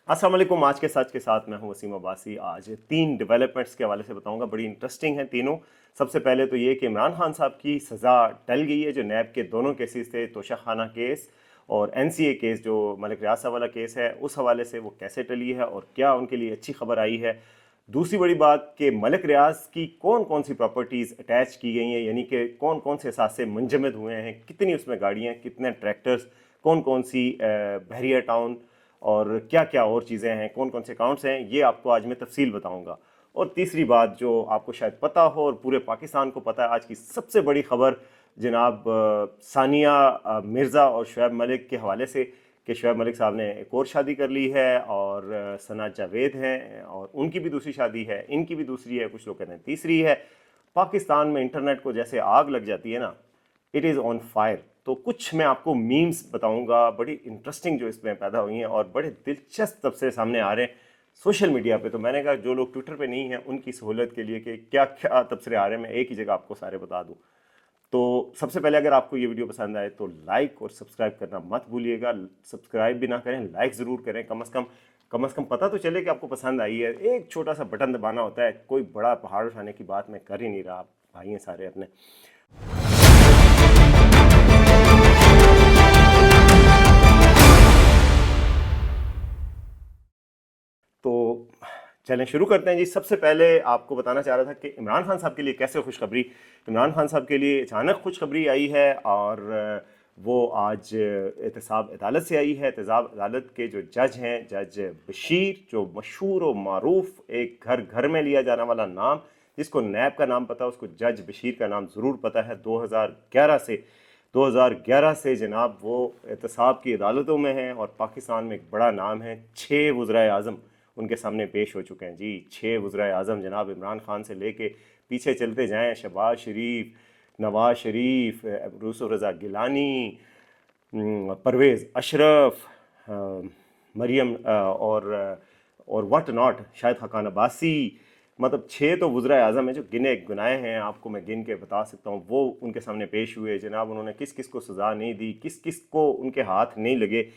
अस्सलाम वालेकुम। आज के सच के साथ मैं हूं वसीम अब्बासी। आज 3 डेवलपमेंट्स के हवाले से बताऊंगा, बड़ी इंटरेस्टिंग हैं तीनों। सबसे पहले तो ये कि इमरान खान साहब की सज़ा टल गई है। जो नैब के दोनों केसेस थे, तोशा खाना केस और NCA केस जो मलिक रियाज साहब वाला केस है, उस हवाले से वो कैसे टली है और क्या उनके लिए अच्छी खबर आई है। दूसरी बड़ी बात कि मलिक रियाज की कौन कौन सी प्रॉपर्टीज़ अटैच की गई हैं, यानी कि कौन कौन से असासे मुंजमद हुए हैं, कितनी उसमें गाड़ियाँ, कितने ट्रैक्टर्स, कौन कौन सी बहरिया टाउन और क्या क्या और चीज़ें हैं, कौन कौन से अकाउंट्स हैं, ये आपको आज मैं तफसील बताऊंगा। और तीसरी बात जो आपको शायद पता हो और पूरे पाकिस्तान को पता है, आज की सबसे बड़ी खबर जनाब सानिया मिर्ज़ा और शुएब मलिक के हवाले से कि शुएब मलिक साहब ने एक और शादी कर ली है और सना जावेद हैं और उनकी भी दूसरी शादी है, इनकी भी दूसरी है, कुछ लोग कहते हैं तीसरी है। पाकिस्तान में इंटरनेट को जैसे आग लग जाती है ना, इट इज़ ऑन फायर। तो कुछ मैं आपको मीम्स बताऊंगा बड़ी इंटरेस्टिंग जो इसमें पैदा हुई हैं और बड़े दिलचस्प तबसरे सामने आ रहे हैं सोशल मीडिया पे। तो मैंने कहा जो लोग ट्विटर पे नहीं हैं उनकी सहूलत के लिए कि क्या क्या तबसरे आ रहे हैं, मैं एक ही जगह आपको सारे बता दूं। तो सबसे पहले अगर आपको ये वीडियो पसंद आए तो लाइक और सब्सक्राइब करना मत भूलिएगा। सब्सक्राइब भी ना करें, लाइक ज़रूर करें। कम से कम पता तो चले कि आपको पसंद आई है। एक छोटा सा बटन दबाना होता है, कोई बड़ा पहाड़ उठाने की बात मैं कर ही नहीं रहा, भाई हैं सारे अपने। तो चलें शुरू करते हैं जी। सबसे पहले आपको बताना चाह रहा था कि इमरान खान साहब के लिए कैसे खुशखबरी। इमरान खान साहब के लिए अचानक खुशखबरी आई है और वो आज एहतसाब अदालत से आई है। एहतसाब अदालत के जो जज हैं, जज बशीर, जो मशहूर और मारूफ एक घर घर में लिया जाने वाला नाम, जिसको नैब का नाम पता है उसको जज बशीर का नाम ज़रूर पता है। 2011 से जनाब वो एहतसाब की अदालतों में हैं और पाकिस्तान में एक बड़ा नाम है। 6 वज़राए आज़म उनके सामने पेश हो चुके हैं जी। 6 वज़राए आज़म जनाब, इमरान खान से लेके पीछे चलते जाएं, शहबाज शरीफ, नवाज शरीफ, यूसुफ रज़ा गिलानी, परवेज़ अशरफ, मरियम और व्हाट नॉट, शायद खाकान अब्बासी। मतलब 6 तो वज़राए आज़म हैं जो गिने गुनाए हैं, आपको मैं गिन के बता सकता हूँ। वो उनके सामने पेश हुए जनाब। उन्होंने किस किस को सज़ा नहीं दी, किस किस को उनके हाथ नहीं लगे।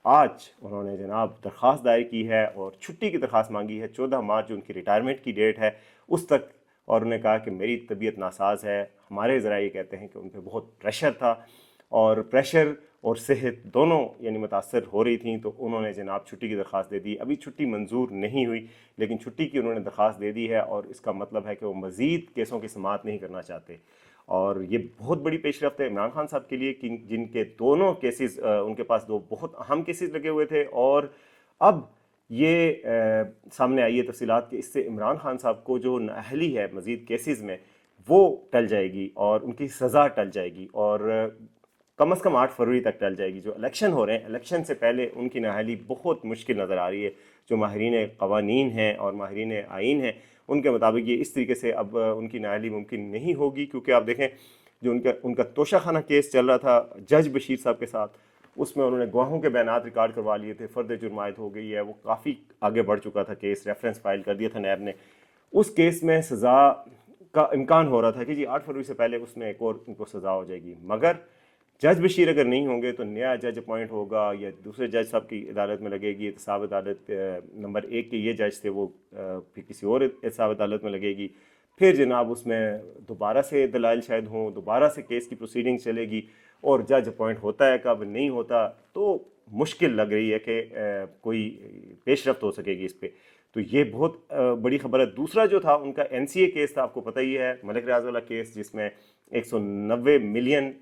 आज उन्होंने जनाब दरख्वास्त दायर की है और छुट्टी की दरख्वास्त मांगी है 14 मार्च जो उनकी रिटायरमेंट की डेट है उस तक। और उन्होंने कहा कि मेरी तबीयत नासाज है। हमारे ज़रा ये कहते हैं कि उन पर बहुत प्रेशर था और प्रेशर और सेहत दोनों यानी मुतासर हो रही थी, तो उन्होंने जनाब छुट्टी की दरख्वास्त दे दी। अभी छुट्टी मंजूर नहीं हुई लेकिन छुट्टी की उन्होंने दरख्वास्त दे दी है और इसका मतलब है कि वो मज़ीद केसों की समाअत नहीं करना चाहते। और ये बहुत बड़ी पेशरफ्त है इमरान खान साहब के लिए कि जिनके दोनों केसेस, उनके पास 2 बहुत अहम केसेस लगे हुए थे और अब ये सामने आई है तफसीलात कि इससे इमरान खान साहब को जो नाअहली है मज़ीद केसेस में वो टल जाएगी और उनकी सज़ा टल जाएगी और कम से कम 8 फरवरी तक टल जाएगी। जो इलेक्शन हो रहे हैं, इलेक्शन से पहले उनकी नाअहली बहुत मुश्किल नज़र आ रही है। जो माहिरीन क़वानीन हैं और माहिरीन आइन हैं उनके मुताबिक ये इस तरीके से अब उनकी नाअहली मुमकिन नहीं होगी, क्योंकि आप देखें जो उनका तोशा खाना केस चल रहा था जज बशीर साहब के साथ, उसमें उन्होंने गवाहों के बयानात रिकॉर्ड करवा लिए थे। फ़र्द जुर्म आयद हो गई है, वो काफ़ी आगे बढ़ चुका था केस, रेफरेंस फाइल कर दिया था नैब ने। उस केस में सज़ा का इम्कान हो रहा था कि जी 8 फरवरी से पहले उसमें एक और उनको सज़ा हो जाएगी। मगर जज बशीर अगर नहीं होंगे तो नया जज अपॉइंट होगा या दूसरे जज साहब की अदालत में लगेगी। एहतसाब अदालत नंबर 1 के ये जज थे, वो फिर किसी और एहतसाब अदालत में लगेगी। फिर जनाब उसमें दोबारा से दलाइल शायद हों, दोबारा से केस की प्रोसीडिंग चलेगी और जज अपॉइंट होता है कब नहीं होता, तो मुश्किल लग रही है कि कोई पेशरफ्त हो सकेगी इस पर। तो ये बहुत बड़ी खबर है। दूसरा जो था उनका NCA केस था, आपको पता ही है, मलिक रियाज वाला केस, जिसमें 190 मिलियन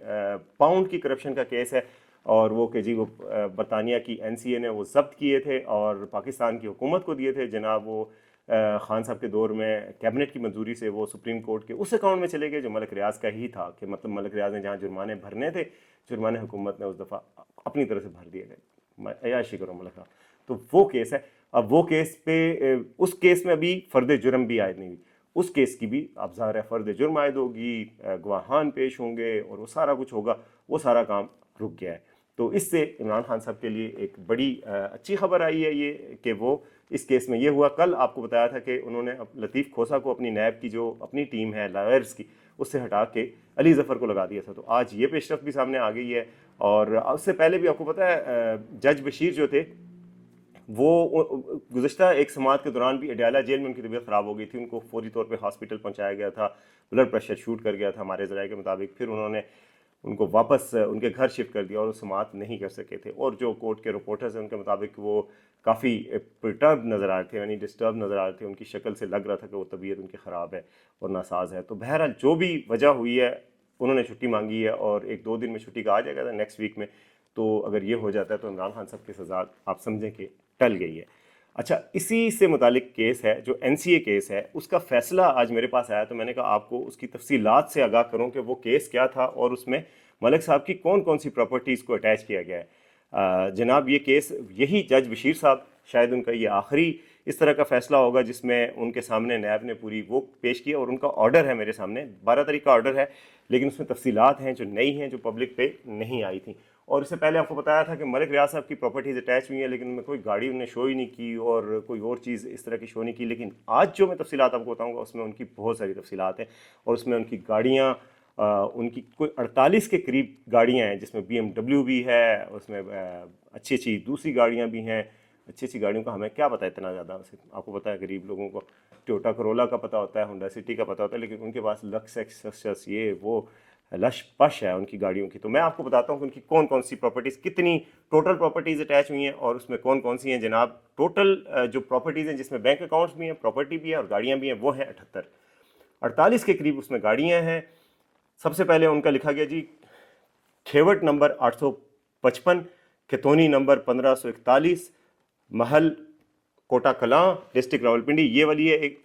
पाउंड की करप्शन का केस है और वो कि जी वो बरतानिया की NCA ने वो जब्त किए थे और पाकिस्तान की हुकूमत को दिए थे। जनाब वो खान साहब के दौर में कैबिनेट की मंजूरी से वो सुप्रीम कोर्ट के उस अकाउंट में चले गए जो मलिक रियाज का ही था, कि मतलब मलिक रियाज ने जहाँ जुर्माने भरने थे, जुर्माने हुकूमत ने उस दफ़ा अपनी तरफ से भर दिए गए। अयाशी करो मलिक साहब। तो वो केस है। अब वो केस पे उस केस में अभी फ़र्द जुर्म भी आयद नहीं हुई। उस केस की भी अब ज़ाहिर है फ़र्द जुर्म आयद होगी, गवाहान पेश होंगे और वो सारा कुछ होगा। वो सारा काम रुक गया है। तो इससे इमरान खान साहब के लिए एक बड़ी अच्छी खबर आई है ये कि वो इस केस में ये हुआ। कल आपको बताया था कि उन्होंने लतीफ़ खोसा को अपनी नैब की जो अपनी टीम है लॉयर्स की, उससे हटा के अली ज़फ़र को लगा दिया था। तो आज ये पेशरफ्त भी सामने आ गई है। और उससे पहले भी आपको पता है जज बशीर जो थे وہ گزشتہ ایک سماعت کے دوران بھی اڈیالہ جیل میں ان کی طبیعت خراب ہو گئی تھی، ان کو فوری طور پہ ہاسپٹل پہنچایا گیا تھا، بلڈ پریشر شوٹ کر گیا تھا ہمارے ذرائع کے مطابق، پھر انہوں نے ان کو واپس ان کے گھر شفٹ کر دیا اور وہ سماعت نہیں کر سکے تھے، اور جو کورٹ کے رپورٹرز ہیں ان کے مطابق وہ کافی پرٹرب نظر آ رہے تھے، یعنی ڈسٹرب نظر آ رہے تھے، ان کی شکل سے لگ رہا تھا کہ وہ طبیعت ان کی خراب ہے اور ناساز ہے۔ تو بہرحال جو بھی وجہ ہوئی ہے انہوں نے چھٹی مانگی ہے اور 1-2 دن میں چھٹی کا آ جائے گا نیکسٹ ویک میں، تو اگر یہ ہو جاتا ہے تو عمران خان صاحب کی سزا آپ سمجھیں کہ ٹل گئی ہے۔ اچھا، اسی سے متعلق کیس ہے جو این سی اے کیس ہے، اس کا فیصلہ آج میرے پاس آیا، تو میں نے کہا آپ کو اس کی تفصیلات سے آگاہ کروں کہ وہ کیس کیا تھا اور اس میں ملک صاحب کی کون کون سی پراپرٹیز کو اٹیچ کیا گیا ہے۔ جناب یہ کیس، یہی جج بشیر صاحب شاید ان کا یہ آخری اس طرح کا فیصلہ ہوگا جس میں ان کے سامنے نیب نے پوری وہ پیش کیا، اور ان کا آرڈر ہے میرے سامنے، 12 تاریخ کا آرڈر ہے، لیکن اس میں تفصیلات ہیں جو نئی ہیں جو پبلک پہ نہیں آئی تھیں۔ اور اس سے پہلے آپ کو بتایا تھا کہ ملک ریاض صاحب کی پراپرٹیز اٹیچ ہوئی ہیں، لیکن ان میں کوئی گاڑی انہوں نے شو ہی نہیں کی اور کوئی اور چیز اس طرح کی شو نہیں کی، لیکن آج جو میں تفصیلات آپ کو بتاؤں گا اس میں ان کی بہت ساری تفصیلات ہیں، اور اس میں ان کی گاڑیاں، ان کی کوئی 48 کے قریب گاڑیاں ہیں، جس میں بی ایم ڈبلیو بھی ہے، اس میں اچھی اچھی دوسری گاڑیاں بھی ہیں۔ اچھی اچھی گاڑیوں کا ہمیں کیا پتہ اتنا زیادہ، آپ کو پتہ ہے غریب لوگوں کو ٹویوٹا کرولا کا پتہ ہوتا ہے، ہونڈا سٹی کا پتہ ہوتا ہے، لیکن ان کے پاس لکس ایکسس یہ وہ لش پش ہے ان کی گاڑیوں کی۔ تو میں آپ کو بتاتا ہوں کہ ان کی کون کون سی پراپرٹیز، کتنی ٹوٹل پراپرٹیز اٹیچ ہوئی ہیں، اور اس میں کون کون سی ہیں جناب۔ ٹوٹل جو پراپرٹیز ہیں جس میں بینک اکاؤنٹس بھی ہیں، پراپرٹی بھی ہے اور گاڑیاں بھی ہیں، وہ ہیں 78۔ 48 کے قریب اس میں گاڑیاں ہیں۔ سب سے پہلے ان کا لکھا گیا جی کھیوٹ نمبر 855، کھتونی نمبر 1541، محل کوٹا کلاں، ڈسٹرکٹ راولپنڈی، یہ والی ہے ایک۔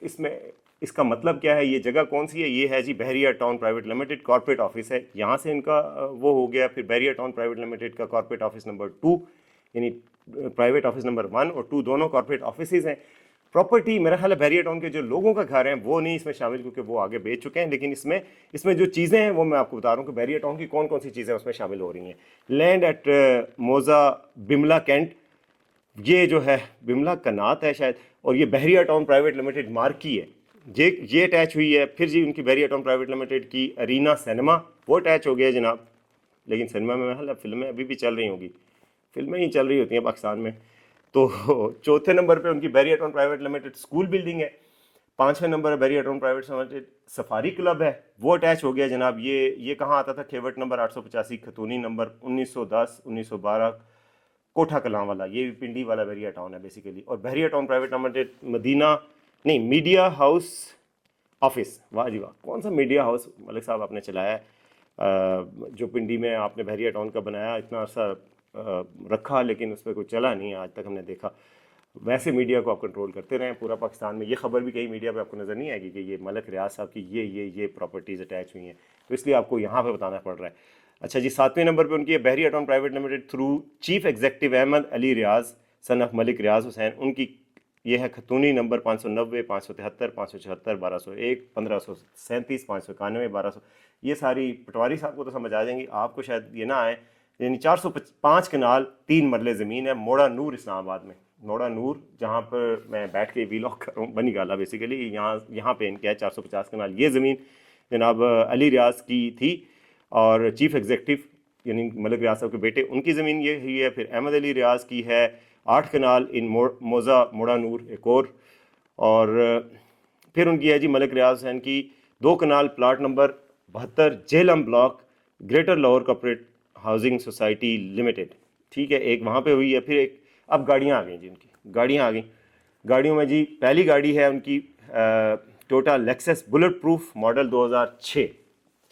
اس کا مطلب کیا ہے، یہ جگہ کون سی ہے؟ یہ ہے جی بحریہ Town Private limited corporate office ہے، یہاں سے ان کا وہ ہو گیا۔ پھر بحریہ ٹاؤن پرائیویٹ لمیٹڈ کا کارپوریٹ آفس نمبر 2، یعنی پرائیویٹ آفس نمبر 1 اور 2 دونوں کارپوریٹ آفیسز ہیں۔ پراپرٹی میرا خیال ہے بحریہ ٹاؤن کے جو لوگوں کا گھر ہیں وہ نہیں اس میں شامل، کیونکہ وہ آگے بیچ چکے ہیں، لیکن اس میں جو چیزیں ہیں وہ میں آپ کو بتا رہا ہوں کہ بحریہ ٹاؤن کی کون کون سی چیزیں اس میں شامل ہو رہی ہیں۔ لینڈ ایٹ موزہ بملا کینٹ، یہ جو ہے بملا کنات ہے شاید، اور یہ بحریہ ٹاؤن پرائیویٹ لمیٹڈ مارکی ہے، یہ اٹیچ ہوئی ہے۔ پھر جی ان کی بحریہ ٹاؤن پرائیویٹ لمیٹڈ کی ارینا سینما، وہ اٹیچ ہو گیا جناب، لیکن سینما میں محل فلمیں ابھی بھی چل رہی ہوں گی، فلمیں ہی چل رہی ہوتی ہیں پاکستان میں۔ تو چوتھے نمبر پہ ان کی Bahria Town Private limited school building ہے۔ 5ویں نمبر بحریہ Town Private limited safari club ہے، وہ اٹیچ ہو گیا جناب۔ یہ کہاں آتا تھا؟ کھیوٹ نمبر 885، کھتونی نمبر 1910 1912 کوٹھا کلاں والا، یہ بھی پنڈی والا بحریہ ٹاؤن ہے بیسیکلی۔ اور بحریہ ٹاؤن پرائیویٹ لمیٹڈ مدینہ نہیں میڈیا ہاؤس آفس، واہ جی واہ، کون سا میڈیا ہاؤس ملک صاحب آپ نے چلایا ہے جو پنڈی میں آپ نے بحریہ ٹاؤن کا بنایا، اتنا عرصہ رکھا لیکن اس پہ کوئی چلا نہیں ہے آج تک ہم نے دیکھا۔ ویسے میڈیا کو آپ کنٹرول کرتے رہیں پورا پاکستان میں، یہ خبر بھی کہیں میڈیا پہ آپ کو نظر نہیں آئے گی کہ یہ ملک ریاض صاحب کی یہ پراپرٹیز اٹیچ ہوئی ہیں، تو اس لیے آپ کو یہاں پہ بتانا پڑ رہا ہے۔ اچھا جی، 7ویں نمبر پہ ان کی Bahria Town Private Limited through chief executive Ahmed Ali Riaz son of Malik Riaz Hussain, ان کی یہ ہے کھتونی نمبر 590 573 576 1201 1537 591 1200۔ یہ ساری پٹواری صاحب کو تو سمجھ آ جائیں گی، آپ کو شاید یہ نہ آئے۔ یعنی 405 کنال 3 مرلے زمین ہے موڑا نور اسلام آباد میں، موڑا نور جہاں پر میں بیٹھ کے ویلاگ کر رہا ہوں، بنی گالا بیسیکلی، یہاں پہ ان کے ہے 450 کنال یہ زمین جناب علی ریاض کی تھی، اور چیف ایگزیکٹو یعنی ملک ریاض صاحب کے بیٹے ان کی زمین یہ ہوئی ہے۔ پھر احمد علی ریاض کی ہے 8 کنال ان موزہ موڑا نور ایک اور پھر ان کی ہے جی ملک ریاض حسین کی 2 کنال plot number 72 Jhelum block greater Lahore corporate housing society limited, ٹھیک ہے، ایک وہاں پہ ہوئی ہے۔ پھر ایک اب گاڑیاں آ گئیں جی، ان کی گاڑیاں آ گئیں۔ گاڑیوں میں جی پہلی گاڑی ہے ان کی ٹوٹا لیکسس بلٹ پروف ماڈل 2006،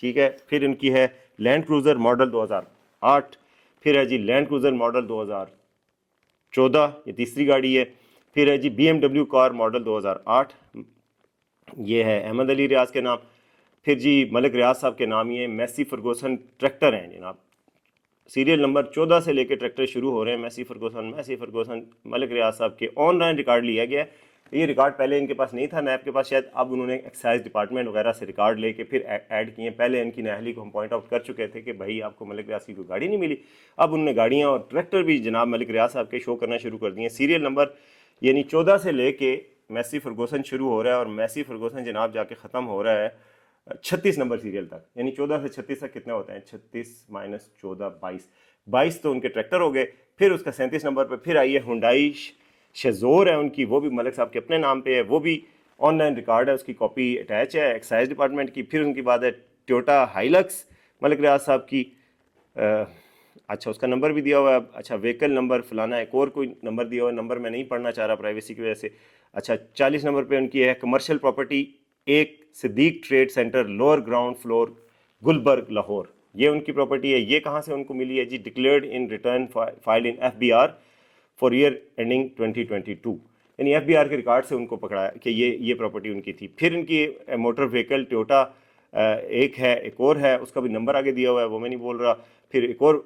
ٹھیک ہے۔ پھر ان کی ہے لینڈ کروزر ماڈل 2008، پھر ہے جی لینڈ کروزر ماڈل 2014، یہ تیسری گاڑی ہے۔ پھر ہے جی B M W car model 2008، یہ ہے احمد علی ریاض کے نام۔ پھر جی ملک ریاض صاحب کے نام یہ میسی فرگوسن ٹریکٹر ہیں جناب، سیریل نمبر 14 سے لے کے ٹریکٹر شروع ہو رہے ہیں، میسی فرگوسن ملک ریاض صاحب کے آن لائن ریکارڈ لیا گیا ہے۔ یہ ریکارڈ پہلے ان کے پاس نہیں تھا نیب کے پاس شاید، اب انہوں نے ایکسائز ڈپارٹمنٹ وغیرہ سے ریکارڈ لے کے پھر ایڈ کیے ہیں۔ پہلے ان کی نااہلی کو ہم پوائنٹ آؤٹ کر چکے تھے کہ بھائی آپ کو ملک ریاض کی کوئی گاڑی نہیں ملی، اب انہوں نے گاڑیاں اور ٹریکٹر بھی جناب ملک ریاض صاحب کے شو کرنا شروع کر دیے ہیں۔ سیریل نمبر یعنی 14 سے لے کے میسی فرگوسن شروع ہو رہا ہے، اور میسی فرگوسن جناب جا کے ختم ہو رہا ہے 36 نمبر سیریل تک، یعنی 14 سے 36 تک کتنے ہوتے ہیں؟ 36 - 14 22 تو ان کے ٹریکٹر ہو گئے۔ پھر اس کا 37 نمبر پہ پھر آئی ہے ہنڈائی शेज़ोर है उनकी, वो भी मलिक साहब के अपने नाम पे है, वो भी ऑनलाइन रिकॉर्ड है, उसकी कॉपी अटैच है एक्साइज डिपार्टमेंट की। फिर उनकी बात है टोयोटा हाइलक्स मलिक रियाज साहब की, अच्छा उसका नंबर भी दिया हुआ है, अच्छा व्हीकल नंबर फलाना, एक और कोई नंबर दिया हुआ है, नंबर मैं नहीं पढ़ना चाह रहा प्राइवेसी की वजह से। अच्छा 40 नंबर पे उनकी है कमर्शियल प्रॉपर्टी एक Siddique trade centre lower ground floor Gulberg Lahore, ये उनकी प्रॉपर्टी है। ये कहाँ से उनको मिली है जी? Declared in return file in FBI for year ending 2022, यानी FBI के रिकॉर्ड से उनको पकड़ा कि ये प्रॉपर्टी उनकी थी। फिर इनकी मोटर व्हीकल टोयोटा एक है, एक और है, उसका भी नंबर आगे दिया हुआ है, वो मैं नहीं बोल रहा। फिर एक और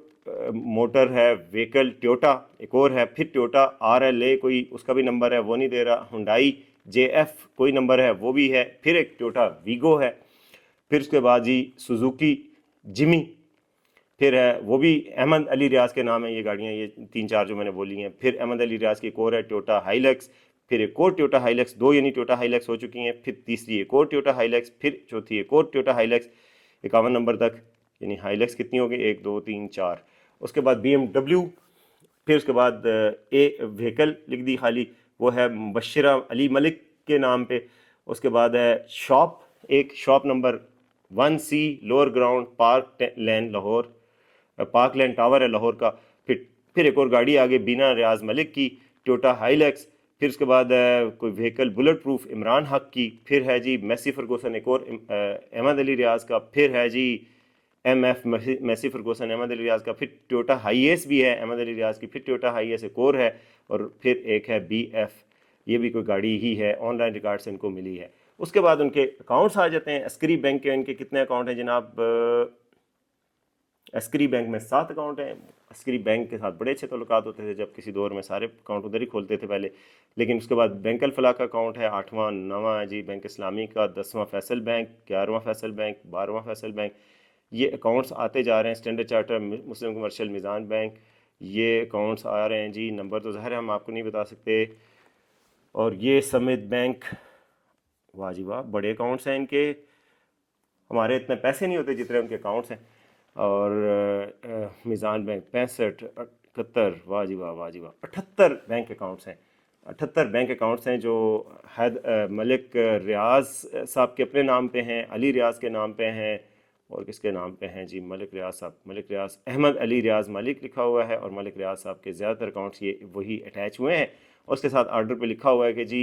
मोटर है व्हीकल टोयोटा एक और है, फिर टोयोटा RLA कोई, उसका भी नंबर है, वो नहीं दे रहा। हुंडई JF कोई नंबर है, वो भी है। फिर एक टोयोटा वीगो है। फिर उसके बाद जी सुजुकी जिमी, फिर है वो भी अहमद अली रियाज के नाम है ये गाड़ियाँ, ये 3-4 जो मैंने बोली हैं। फिर अहमद अली रियाज की एक और है टोयोटा हाइलक्स, फिर एक और टोयोटा हाइलक्स, 2 यानी टोयोटा हाइलक्स हो चुकी हैं। फिर तीसरी एक और टोयोटा हाइलक्स, फिर चौथी एक और टोयोटा हाइलक्स 51 नंबर तक, यानी हाइलक्स कितनी हो गई? 1 2 3 4। उसके बाद BMW, फिर उसके बाद व्हीकल लिख दी खाली, वो है मुबशरा अली मलिक के नाम पे। उसके बाद है शॉप, एक shop number 1C lower ground park lane Lahore, park land tower है लाहौर का। फिर एक और गाड़ी आगे बीना रियाज मलिक की टोयोटा हाइलक्स। फिर उसके बाद कोई व्हीकल बुलेट प्रूफ इमरान हक की। फिर है जी मैसी फर्गूसन एक और अहमद अली रियाज का। फिर है जी MF Massey Ferguson Ahmed Ali Riaz का। फिर टोयोटा हाईएस भी है अहमद अली रियाज की। फिर टोयोटा हाईएस एक और है, और फिर एक है BF, ये भी कोई गाड़ी ही है, ऑनलाइन रिकॉर्ड से इनको मिली है। उसके बाद उनके अकाउंट्स आ जाते हैं। अस्करी बैंक के इनके कितने अकाउंट हैं जनाब? अस्करी बैंक में 7 अकाउंट हैं। अस्करी बैंक के साथ बड़े अच्छे ताल्लुकात होते थे, जब किसी दौर में सारे अकाउंट उधर ही खोलते थे पहले। लेकिन उसके बाद बैंक अल फलाह का अकाउंट है 8वां 9वां है जी बैंक इस्लामी का, 10वां फैसल बैंक, 11वां फैसल बैंक, 12वां फैसल बैंक, ये अकाउंट्स आते जा रहे हैं। Standard Charter Muslim Commercial Meezan bank, ये अकाउंट्स आ रहे हैं जी। नंबर तो ज़ाहिर है हम आपको नहीं बता सकते। और ये समित बैंक, वाह जी वाह, बड़े अकाउंट्स हैं इनके, हमारे इतने पैसे नहीं होते जितने उनके अकाउंट्स हैं। और मिज़ान बैंक 65 71, वाह जी वाह, वाह जी वाह, 78 बैंक अकाउंट्स हैं। 78 बैंक अकाउंट्स हैं जो मलिक रियाज साहब के अपने नाम पे हैं, अली रियाज के नाम पे हैं, और किसके नाम पे हैं जी? मलिक रियाज साहब, मलिक रियाज अहमद अली रियाज मलिक लिखा हुआ है, और मलिक रियाज साहब के ज़्यादातर अकाउंट्स ये वही अटैच हुए हैं। और उसके साथ आर्डर पे लिखा हुआ है कि जी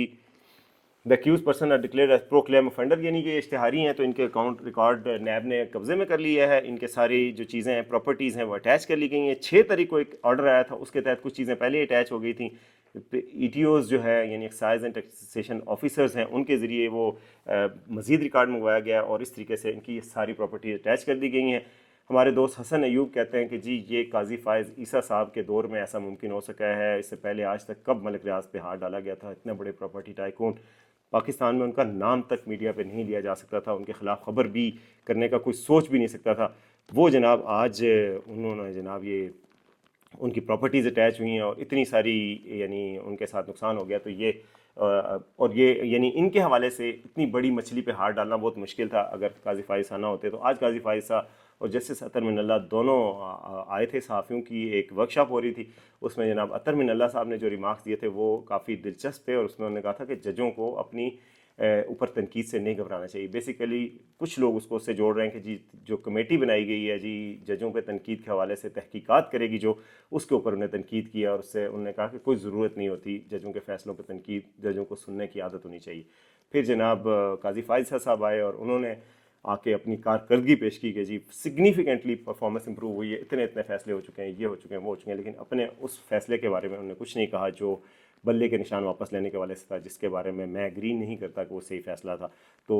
the accused person are declared as proclaimed offender, यानी कि इश्तिहारी हैं, तो इनके अकाउंट रिकॉर्ड नैब ने कब्जे में कर लिया है। इनके सारी जो चीज़ें हैं, प्रॉपर्टीज़ हैं, वो अटैच कर ली गई हैं। 6 तारीख को एक ऑर्डर आया था, उसके तहत कुछ चीज़ें पहले अटैच हो गई थी। ETOs जो है यानी एक्साइज एंड टैक्सेशन ऑफिसर्स हैं, उनके ज़रिए वो मज़ीद रिकॉर्ड मंगवाया गया, और इस तरीके से इनकी सारी प्रॉपर्टी अटैच कर दी गई हैं। हमारे दोस्त हसन अयूब कहते हैं कि जी ये काजी फ़ायज़ ईसा साहब के दौर में ऐसा मुमकिन हो सका है, इससे पहले आज तक कब मलिक रियाज पे हाथ डाला गया था? इतने बड़े प्रॉपर्टी टाइकून, पाकिस्तान में उनका नाम तक मीडिया पे नहीं लिया जा सकता था, उनके ख़िलाफ़ ख़बर भी करने का कोई सोच भी नहीं सकता था। वो जनाब आज उन्होंने जनाब ये उनकी प्रॉपर्टीज़ अटैच हुई हैं, और इतनी सारी यानी उनके साथ नुकसान हो गया। तो ये और ये यानी इनके हवाले से इतनी बड़ी मछली पे हाथ डालना बहुत मुश्किल था। अगर काजी फ़ाइज़ ना होते तो आज काजी फ़ाइज़ और जस्टिस अतर मिनल्ला दोनों आए थे। सहाफ़ियों की एक वर्कशॉप हो रही थी, उसमें जनाब अतर मिनल्ला साहब ने जो रिमार्क्स दिए थे वो काफ़ी दिलचस्प थे, और उसमें उन्होंने कहा था कि जजों को अपनी ऊपर तनकीद से नहीं घबराना चाहिए। बेसिकली कुछ लोग उससे जोड़ रहे हैं कि जी जो कमेटी बनाई गई है जी जजों पे तनकीद के हवाले से तहकीकात करेगी, जो उसके ऊपर उन्हें तनकीद किया, और उससे उन्होंने कहा कि कोई ज़रूरत नहीं होती जजों के फ़ैसलों पर तनकीद, जजों को सुनने की आदत होनी चाहिए। फिर जनाब काजी फ़ाइज़ साहब आए, और उन्होंने आके अपनी कारकर्दगी पेश की कि जी सिग्निफिकेंटली परफॉर्मेंस इंप्रूव हुई है, इतने इतने फैसले हो चुके हैं, ये हो चुके हैं, वो हो चुके हैं। लेकिन अपने उस फैसले के बारे में उन्होंने कुछ नहीं कहा जो बल्ले के निशान वापस लेने के वाले से था, जिसके बारे में मैं एग्री नहीं करता कि वो सही फैसला था। तो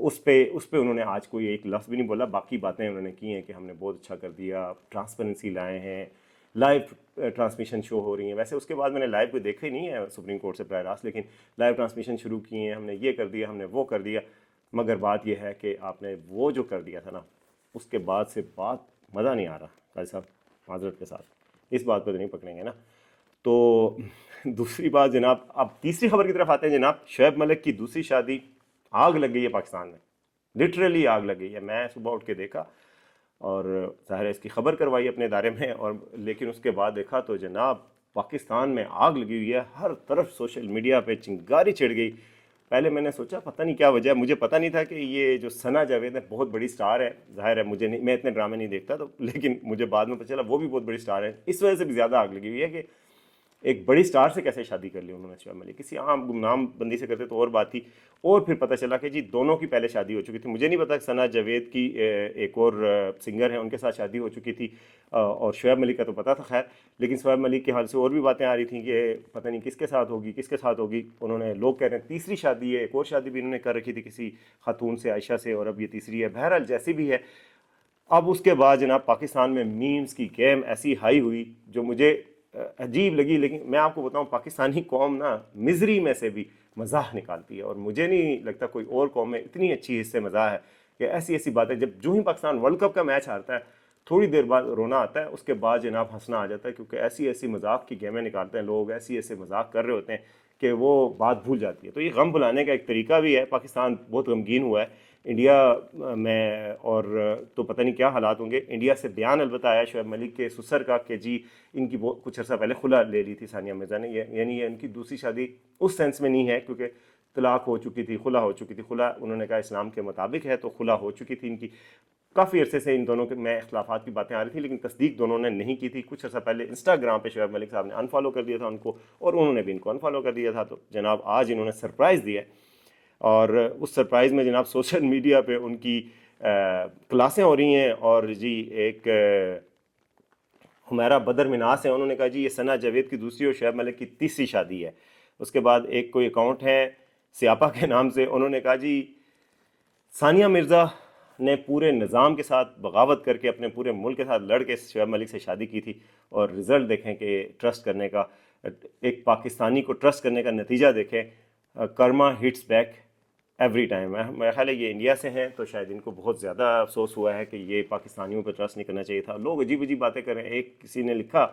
उस पे उन्होंने आज कोई एक लफ्ज़ भी नहीं बोला। बाकी बातें उन्होंने की हैं कि हमने बहुत अच्छा कर दिया, ट्रांसपेरेंसी लाए हैं, लाइव ट्रांसमिशन शो हो रही हैं। वैसे उसके बाद मैंने लाइव को देखा ही नहीं है सुप्रीम कोर्ट से प्राय रास्त, लेकिन लाइव ट्रांसमिशन शुरू किए हैं, हमने ये कर दिया, हमने वो कर दिया। मगर बात यह है कि आपने वो जो कर दिया था ना, उसके बाद से बात मज़ा नहीं आ रहा काजी साहब, माजरत के साथ इस बात पर तो नहीं पकड़ेंगे ना। तो दूसरी बात जनाब, अब तीसरी खबर की तरफ आते हैं जनाब। शोएब मलिक की दूसरी शादी, आग लग गई है पाकिस्तान में, लिटरली आग लग गई है। मैं सुबह उठ के देखा, और ज़ाहिर है इसकी खबर करवाई अपने इदारे में, और लेकिन उसके बाद देखा तो जनाब پاکستان میں آگ لگی ہوئی ہے، ہر طرف سوشل میڈیا پہ چنگاری چڑھ گئی. پہلے میں نے سوچا پتہ نہیں کیا وجہ ہے، مجھے پتہ نہیں تھا کہ یہ جو ثنا جاوید ہے بہت بڑی سٹار ہے. ظاہر ہے مجھے نہیں، میں اتنے ڈرامے نہیں دیکھتا تو، لیکن مجھے بعد میں پتہ چلا وہ بھی بہت بڑی سٹار ہے. اس وجہ سے بھی زیادہ آگ لگی ہوئی ہے کہ ایک بڑی سٹار سے کیسے شادی کر لی انہوں نے شعیب ملک. کسی عام گمنام بندی سے کرتے تو اور بات تھی. اور پھر پتہ چلا کہ جی دونوں کی پہلے شادی ہو چکی تھی. مجھے نہیں پتا کہ ثنا جاوید کی ایک اور سنگر ہیں ان کے ساتھ شادی ہو چکی تھی، اور شعیب ملک کا تو پتہ تھا خیر. لیکن شعیب ملک کے حال سے اور بھی باتیں آ رہی تھیں کہ پتہ نہیں کس کے ساتھ ہوگی کس کے ساتھ ہوگی. انہوں نے، لوگ کہہ رہے ہیں تیسری شادی ہے، ایک اور شادی بھی انہوں نے کر رکھی تھی کسی خاتون سے، عائشہ سے، اور اب یہ تیسری ہے. بہرحال جیسی بھی ہے، اب اس کے بعد جناب پاکستان میں میمز کی گیم ایسی ہائی ہوئی جو مجھے عجیب لگی. لیکن میں آپ کو بتاؤں پاکستانی قوم نا مزری میں سے بھی مزاح نکالتی ہے، اور مجھے نہیں لگتا کوئی اور قوم میں اتنی اچھی حصے مزاح ہے کہ ایسی ایسی باتیں. جب جو ہی پاکستان ورلڈ کپ کا میچ ہارتا ہے تھوڑی دیر بعد رونا آتا ہے، اس کے بعد جناب ہنسنا آ جاتا ہے، کیونکہ ایسی ایسی مذاق کی گیمیں نکالتے ہیں لوگ، ایسی ایسے مذاق کر رہے ہوتے ہیں کہ وہ بات بھول جاتی ہے. تو یہ غم بھلانے کا ایک طریقہ بھی ہے. پاکستان بہت غمگین ہوا ہے انڈیا میں، اور تو پتہ نہیں کیا حالات ہوں گے. انڈیا سے بیان البتہ آیا شعیب ملک کے سسر کا کہ جی ان کی کچھ عرصہ پہلے خلا لے لی تھی ثانیہ مرزا نے. یعنی یہ ان کی دوسری شادی اس سینس میں نہیں ہے کیونکہ طلاق ہو چکی تھی، خلا ہو چکی تھی. خلا انہوں نے کہا اسلام کے مطابق ہے، تو خلا ہو چکی تھی ان کی. کافی عرصے سے ان دونوں کے میں اختلافات کی باتیں آ رہی تھیں، لیکن تصدیق دونوں نے نہیں کی تھی. کچھ عرصہ پہلے انسٹاگرام پہ شعیب ملک صاحب نے انفالو کر دیا تھا ان کو، اور انہوں نے بھی ان کو انفالو کر دیا تھا. تو جناب آج انہوں نے سرپرائز دیا ہے، اور اس سرپرائز میں جناب سوشل میڈیا پہ ان کی کلاسیں ہو رہی ہیں. اور جی ایک حمیرہ بدر مناس ہیں، انہوں نے کہا جی یہ ثنا جاوید کی دوسری اور شعیب ملک کی تیسری شادی ہے. اس کے بعد ایک کوئی اکاؤنٹ ہے سیاپا کے نام سے، انہوں نے کہا جی ثانیہ مرزا نے پورے نظام کے ساتھ بغاوت کر کے اپنے پورے ملک کے ساتھ لڑ کے شعیب ملک سے شادی کی تھی، اور رزلٹ دیکھیں کہ ٹرسٹ کرنے کا، ایک پاکستانی کو ٹرسٹ کرنے کا نتیجہ دیکھیں. کرما ہٹس بیک ایوری ٹائم. میرا خیال ہے یہ انڈیا سے ہیں تو شاید ان کو بہت زیادہ افسوس ہوا ہے کہ یہ پاکستانیوں پہ ٹرسٹ نہیں کرنا چاہیے تھا. لوگ عجیب عجیب باتیں کریں. ایک کسی نے لکھا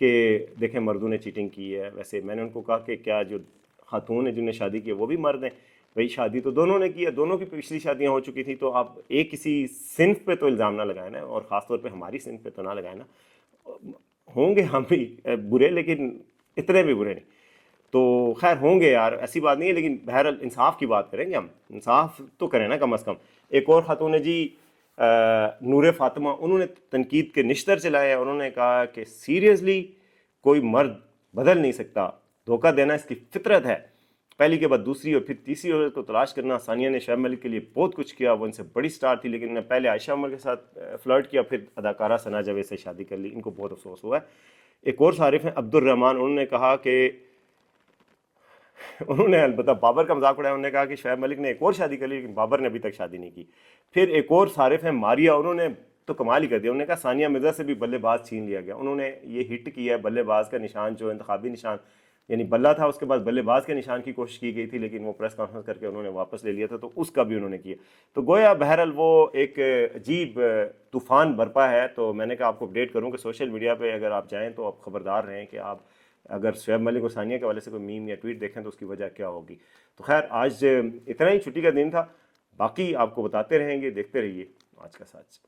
کہ دیکھیں مردوں نے چیٹنگ کی ہے. ویسے میں نے ان کو کہا کہ کیا جو خاتون ہیں جنہوں نے شادی کی ہے وہ بھی مرد ہیں؟ بھئی شادی تو دونوں نے کی ہے، دونوں کی پچھلی شادیاں ہو چکی تھیں. تو آپ ایک کسی صنف پہ تو الزام نہ لگائیں نا، اور خاص طور پہ ہماری صنف پہ تو نہ لگائیں نا. ہوں گے ہم بھی برے، لیکن اتنے بھی برے نہیں. تو خیر ہوں گے یار، ایسی بات نہیں ہے، لیکن بہرحال انصاف کی بات کریں گے ہم، انصاف تو کریں نا کم از کم. ایک اور خاتون ہے جی نور فاطمہ، انہوں نے تنقید کے نشتر چلائے. انہوں نے کہا کہ سیریسلی کوئی مرد بدل نہیں سکتا، دھوکہ دینا اس کی فطرت ہے. پہلی کے بعد دوسری اور پھر تیسری عورت کو تلاش کرنا. ثانیہ نے شعیب ملک کے لیے بہت کچھ کیا، وہ ان سے بڑی سٹار تھی، لیکن انہوں نے پہلے عائشہ عمر کے ساتھ فلرٹ کیا، پھر اداکارہ ثنا جاوید سے شادی کر لی. ان کو بہت افسوس ہوا ہے. ایک اور صارف ہیں عبد الرحمان، انہوں نے کہا کہ انہوں نے البتہ بابر کا مذاق اڑایا. انہوں نے کہا کہ شعیب ملک نے ایک اور شادی کر لی لیکن بابر نے ابھی تک شادی نہیں کی. پھر ایک اور صارف ہیں ماریا، انہوں نے تو کمال ہی کر دیا. انہوں نے کہا ثانیہ مرزا سے بھی بلے باز چھین لیا گیا. انہوں نے یہ ہٹ کیا ہے بلے باز کا نشان، جو انتخابی نشان یعنی بلہ تھا، اس کے بعد بلے باز کے نشان کی کوشش کی گئی تھی، لیکن وہ پریس کانفرنس کر کے انہوں نے واپس لے لیا تھا، تو اس کا بھی انہوں نے کیا. تو گویا بہرحال وہ ایک عجیب طوفان برپا ہے. تو میں نے کہا آپ کو اپڈیٹ کروں کہ سوشل میڈیا پہ اگر آپ جائیں تو آپ خبردار رہیں کہ آپ اگر شعیب ملک اور ثانیہ کے حوالے سے کوئی میم یا ٹویٹ دیکھیں تو اس کی وجہ کیا ہوگی. تو خیر آج اتنا ہی چھٹی کا دن تھا، باقی آپ کو بتاتے رہیں گے. دیکھتے رہیے آج کا ساتھ.